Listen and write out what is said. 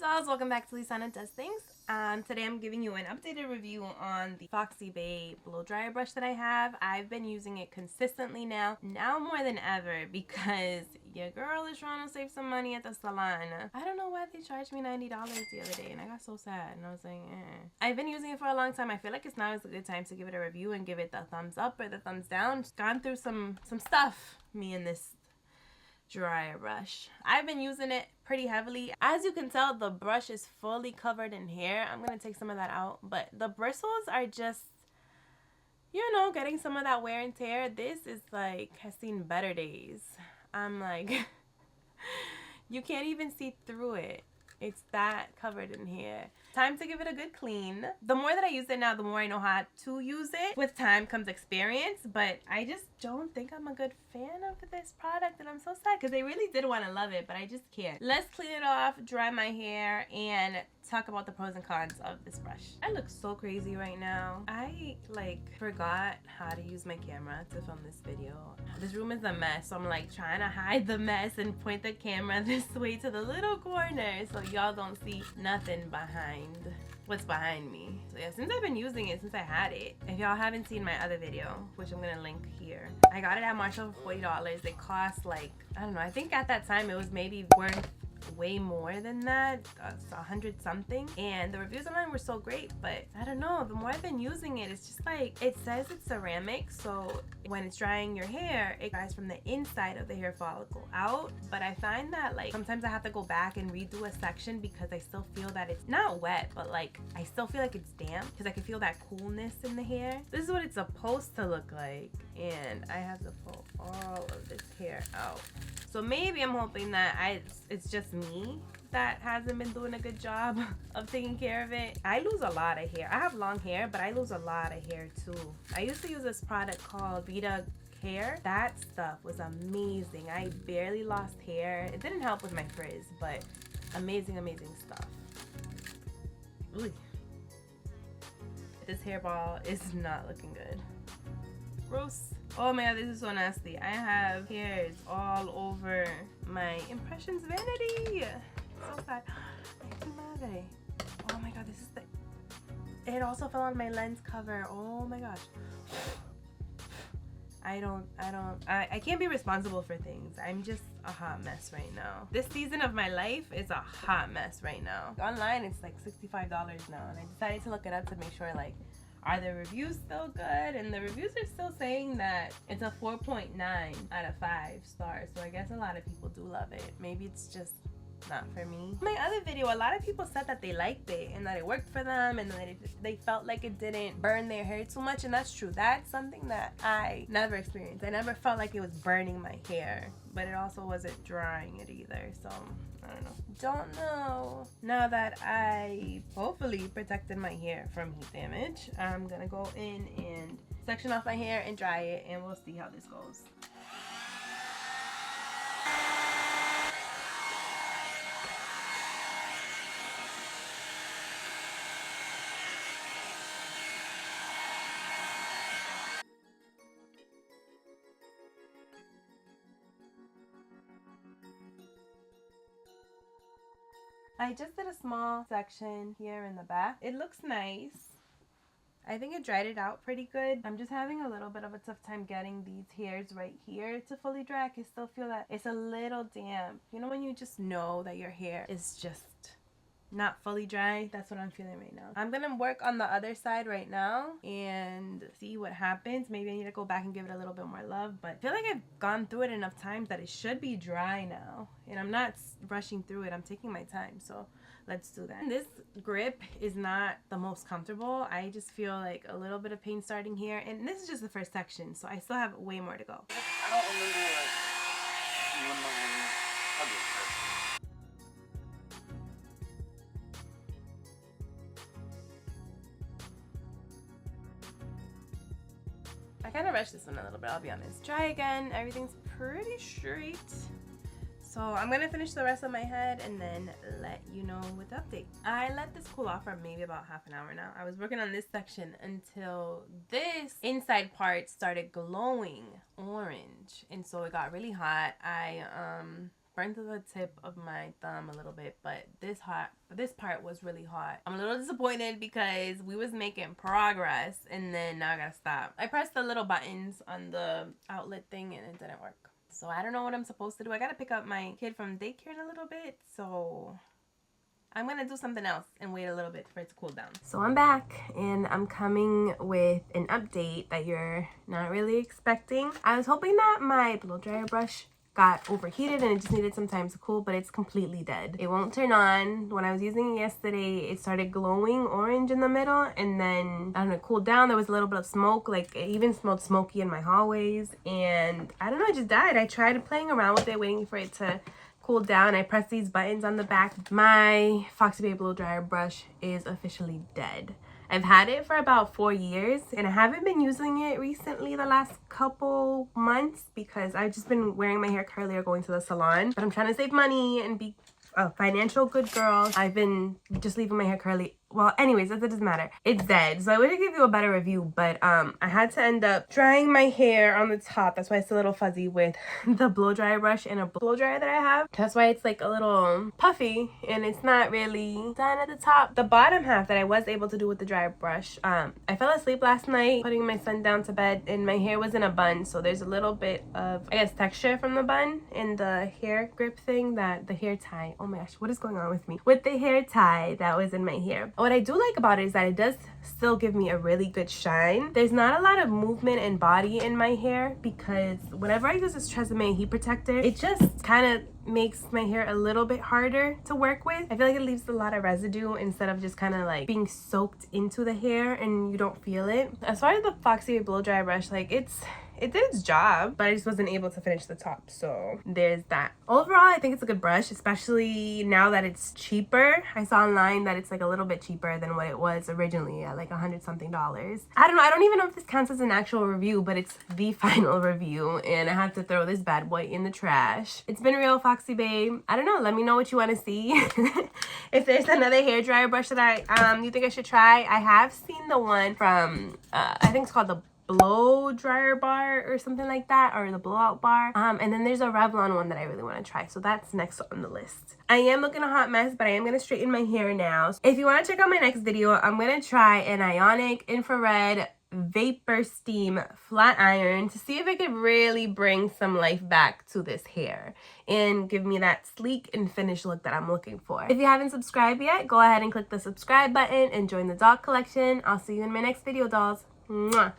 dolls, welcome back to Lisanna Does Things. Today I'm giving you an updated review on the Foxybae blow dryer brush that I have. I've been using it consistently now more than ever, because your girl is trying to save some money at the salon. I don't know why they charged me $90 the other day, and I got so sad, and I was like, I've been using it for a long time. I feel like now is a good time to give it a review and give it the thumbs up or the thumbs down. Just gone through some stuff, me and this dryer brush. I've been using it pretty heavily. As you can tell, the brush is fully covered in hair. I'm gonna take some of that out, but the bristles are just, you know, getting some of that wear and tear. This is like, has seen better days. I'm like, you can't even see through it. It's that covered in hair. Time to give it a good clean. The more that I use it now, the more I know how to use it. With time comes experience, but I just don't think I'm a good fan of this product, and I'm so sad because I really did want to love it, but I just can't. Let's clean it off, dry my hair, and talk about the pros and cons of this brush. I look so crazy right now. I forgot how to use my camera to film this video. This room is a mess, so I'm like trying to hide the mess and point the camera this way to the little corner so y'all don't see nothing behind what's behind me. So yeah, since I've been using it, since I had it, if y'all haven't seen my other video, which I'm gonna link here, I got it at Marshall for $40. It cost like, I don't know, I think at that time it was maybe worth way more than that, 100 something, and the reviews online were so great. But I don't know, the more I've been using it, it's just like, it says it's ceramic, so when it's drying your hair, it dries from the inside of the hair follicle out. But I find that like sometimes I have to go back and redo a section because I still feel that it's not wet, but like I still feel like it's damp because I can feel that coolness in the hair. This is what it's supposed to look like, and I have to pull all of this hair out. So maybe I'm hoping that it's just me that hasn't been doing a good job of taking care of it. I lose a lot of hair. I have long hair, but I lose a lot of hair too. I used to use this product called Vita Hair. That stuff was amazing. I barely lost hair. It didn't help with my frizz, but amazing, amazing stuff. Ooh. This hairball is not looking good. Gross. Oh my god, this is so nasty. I have hairs all over my Impressions vanity. So sad. Oh my god, this is the... It also fell on my lens cover. Oh my gosh. I can't be responsible for things. I'm just a hot mess right now. This season of my life is a hot mess right now. Online, it's like $65 now, and I decided to look it up to make sure, like, are the reviews still good? And the reviews are still saying that it's a 4.9 out of 5 stars. So I guess a lot of people do love it. Maybe it's just not for me. My other video, a lot of people said that they liked it and that it worked for them, and that they felt like it didn't burn their hair too much, and that's true. That's something that I never experienced. I never felt like it was burning my hair, but it also wasn't drying it either. So I don't know. Now that I hopefully protected my hair from heat damage, I'm gonna go in and section off my hair and dry it, and we'll see how this goes. I just did a small section here in the back. It looks nice. I think it dried it out pretty good. I'm just having a little bit of a tough time getting these hairs right here to fully dry. I can still feel that it's a little damp. You know when you just know that your hair is just not fully dry? That's what I'm feeling right now. I'm gonna work on the other side right now and see what happens. Maybe I need to go back and give it a little bit more love, but I feel like I've gone through it enough times that it should be dry now, and I'm not rushing through it. I'm taking my time, so let's do that. This grip is not the most comfortable. I just feel like a little bit of pain starting here, and this is just the first section, so I still have way more to go. I don't remember like when I kind of rushed this one a little bit, I'll be honest. Dry again, everything's pretty straight. So I'm gonna finish the rest of my head and then let you know with the update. I let this cool off for maybe about half an hour now. I was working on this section until this inside part started glowing orange, and so it got really hot. I burnt to the tip of my thumb a little bit, but this part was really hot. I'm a little disappointed because we was making progress and then now I gotta stop. I pressed the little buttons on the outlet thing and it didn't work. So I don't know what I'm supposed to do. I gotta pick up my kid from daycare in a little bit, so I'm gonna do something else and wait a little bit for it to cool down. So I'm back and I'm coming with an update that you're not really expecting. I was hoping that my blow dryer brush got overheated and it just needed some time to cool, but it's completely dead. It won't turn on. When I was using it yesterday, it started glowing orange in the middle, and then I don't know, it cooled down. There was a little bit of smoke, like it even smelled smoky in my hallways, and I don't know, it just died. I tried playing around with it, waiting for it to cool down. I pressed these buttons on the back. My Foxybae blow dryer brush is officially dead. I've had it for about 4 years and I haven't been using it recently the last couple months because I've just been wearing my hair curly or going to the salon. But I'm trying to save money and be a financial good girl. I've been just leaving my hair curly. Well, anyways, that doesn't matter. It's dead. So I would give you a better review, but I had to end up drying my hair on the top. That's why it's a little fuzzy with the blow dryer brush and a blow dryer that I have. That's why it's like a little puffy and it's not really done at the top. The bottom half that I was able to do with the dryer brush, I fell asleep last night putting my son down to bed and my hair was in a bun. So there's a little bit of, I guess, texture from the bun and the hair grip thing that the hair tie. Oh my gosh, what is going on with me? With the hair tie that was in my hair. What I do like about it is that it does still give me a really good shine. There's not a lot of movement and body in my hair because whenever I use this Tresemme heat protector, it just kind of makes my hair a little bit harder to work with. I feel like it leaves a lot of residue instead of just kind of like being soaked into the hair and you don't feel it. As far as the Foxybae blow dry brush, like it did its job, but I just wasn't able to finish the top, so there's that. Overall, I think it's a good brush, especially now that it's cheaper. I saw online that it's like a little bit cheaper than what it was originally at like $100-something. I don't know, I don't even know if this counts as an actual review, but it's the final review and I have to throw this bad boy in the trash. It's been real, Foxybae. I don't know, let me know what you want to see. If there's another hair dryer brush that you think I should try. I have seen the one from I think it's called the blow dryer bar or something like that, or the blowout bar, and then there's a Revlon one that I really want to try, so that's next on the list. I am looking a hot mess, but I am going to straighten my hair now. If you want to check out my next video, I'm going to try an ionic infrared vapor steam flat iron to see if it could really bring some life back to this hair and give me that sleek and finished look that I'm looking for. If you haven't subscribed yet, go ahead and click the subscribe button and join the dog collection. I'll see you in my next video, dolls. Mwah.